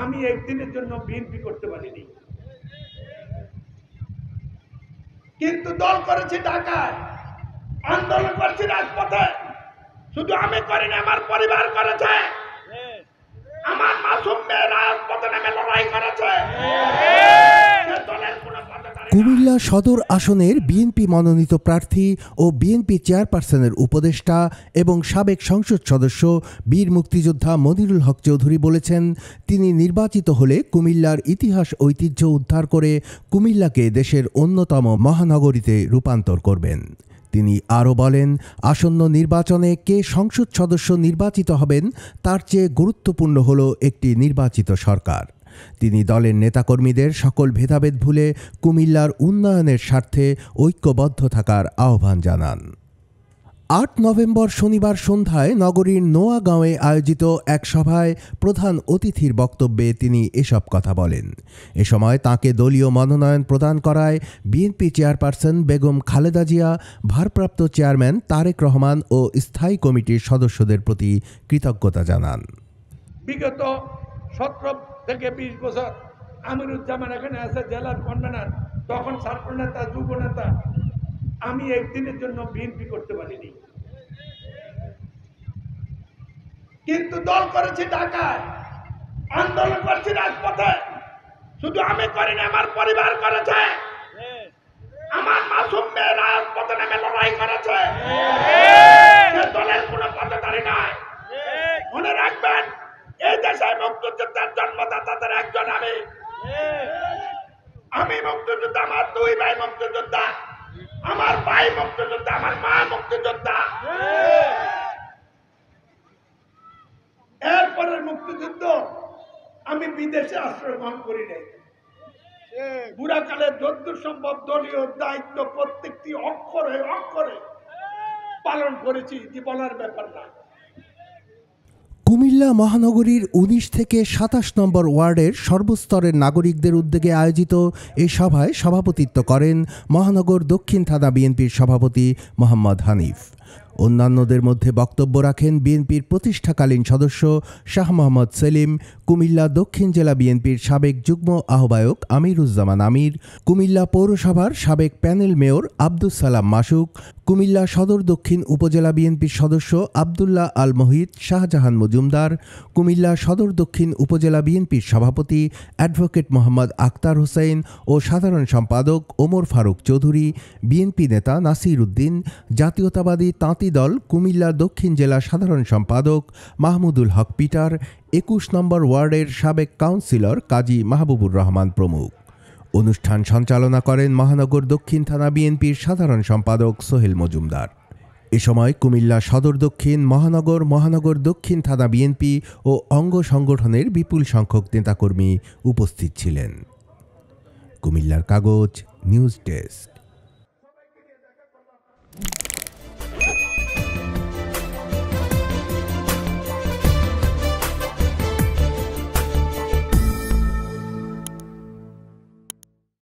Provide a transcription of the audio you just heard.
আমি একদিনের জন্য বিএনপি করতে পারিনি, কিন্তু দল করেছে ঢাকায়, আন্দোলন করেছে রাজপথে। শুধু আমি করিনি, আমার পরিবার করেছে, আমার মাসুম মেয়ে রাজপথে নেমে লড়াই করেছে। কুমিল্লা সদর আসনের বিএনপি মনোনীত প্রার্থী ও বিএনপি চেয়ারপারসনের উপদেষ্টা এবং সাবেক সংসদ সদস্য বীর মুক্তিযোদ্ধা মনিরুল হক চৌধুরী বলেছেন, তিনি নির্বাচিত হলে কুমিল্লার ইতিহাস ঐতিহ্য উদ্ধার করে কুমিল্লাকে দেশের অন্যতম মহানগরীতে রূপান্তর করবেন। তিনি আরও বলেন, আসন্ন নির্বাচনে কে সংসদ সদস্য নির্বাচিত হবেন তার চেয়ে গুরুত্বপূর্ণ হল একটি নির্বাচিত সরকার। তিনি দলের নেতাকর্মীদের সকল ভেদাভেদ ভুলে কুমিল্লার উন্নয়নের স্বার্থে ঐক্যবদ্ধ থাকার আহ্বান জানান। ৮ নভেম্বর শনিবার সন্ধ্যায় নগরীর নোয়াগাঁওয়ে আয়োজিত এক সভায় প্রধান অতিথির বক্তব্যে তিনি এসব কথা বলেন। এ সময় তাঁকে দলীয় মনোনয়ন প্রদান করায় বিএনপি চেয়ারপারসন বেগম খালেদা জিয়া, ভারপ্রাপ্ত চেয়ারম্যান তারেক রহমান ও স্থায়ী কমিটির সদস্যদের প্রতি কৃতজ্ঞতা জানান। বিগত 17 থেকে 20 বছর আমিরুজ্জামান এখানে আছে জেলার কনভেনার, তখন ছাত্র নেতা, যুব নেতা। আমি একদিনের জন্য বিএনপি করতে পারিনি, কিন্তু দল করেছে ঢাকায়, আন্দোলন করেছে রাজপথে। শুধু আমি করিনি, আমার পরিবার করেছে, আমার মাসুম মেয়ে রাজপথে নেমে লড়াই করেছে। দলের কোনো পথধারী নাই। মনে রাখবেন, এই দেশে মুক্তিযুদ্ধের জন্মদাতাদের একজন আমি মুক্তিযোদ্ধা, আমার 2 ভাই মুক্তিযোদ্ধা, আমার ভাই মুক্তিযোদ্ধা, আমার মা মুক্তিযোদ্ধা। এরপরের মুক্তিযুদ্ধ আমি বিদেশে আশ্রয় গ্রহণ করি নাই। বুড়াকালে যদ্দূর সম্ভব দলীয় দায়িত্ব প্রত্যেকটি অক্ষরে অক্ষরে পালন করেছি, যে বলার ব্যাপার না। কুমিল্লা মহানগরীর 19 থেকে 27 নম্বর ওয়ার্ডের সর্বস্তরের নাগরিকদের উদ্যোগে আয়োজিত এই সভায় সভাপতিত্ব করেন মহানগর দক্ষিণ থানা বিএনপির সভাপতি মোহাম্মদ হানিফ। অন্যান্যদের মধ্যে বক্তব্য রাখেন বিএনপির প্রতিষ্ঠাকালীন সদস্য শাহ মোহাম্মদ সেলিম, কুমিল্লা দক্ষিণ জেলা বিএনপির সাবেক যুগ্ম আহ্বায়ক আমিরুজ্জামান আমির, কুমিল্লা পৌরসভার সাবেক প্যানেল মেয়র আব্দুস সালাম মাসুক, কুমিল্লা সদর দক্ষিণ উপজেলা বিএনপির সদস্য আবদুল্লাহ আল মহিদ শাহজাহান মজুমদার, কুমিল্লা সদর দক্ষিণ উপজেলা বিএনপির সভাপতি অ্যাডভোকেট মোহাম্মদ আক্তার হোসেন ও সাধারণ সম্পাদক ওমর ফারুক চৌধুরী, বিএনপি নেতা নাসির উদ্দিন, জাতীয়তাবাদী তাঁতি দল কুমিল্লা দক্ষিণ জেলা সাধারণ সম্পাদক মাহমুদুল হক পিটার, 21 নম্বর ওয়ার্ডের সাবেক কাউন্সিলর কাজী মাহবুবুর রহমান প্রমুখ। অনুষ্ঠান সঞ্চালনা করেন মহানগর দক্ষিণ থানা বিএনপির সাধারণ সম্পাদক সোহেল মজুমদার। এ সময় কুমিল্লা সদর দক্ষিণ, মহানগর দক্ষিণ থানা বিএনপি ও অঙ্গ সংগঠনের বিপুল সংখ্যক নেতাকর্মী উপস্থিত ছিলেন। কুমিল্লার কাগজ নিউজ ডেস্ক।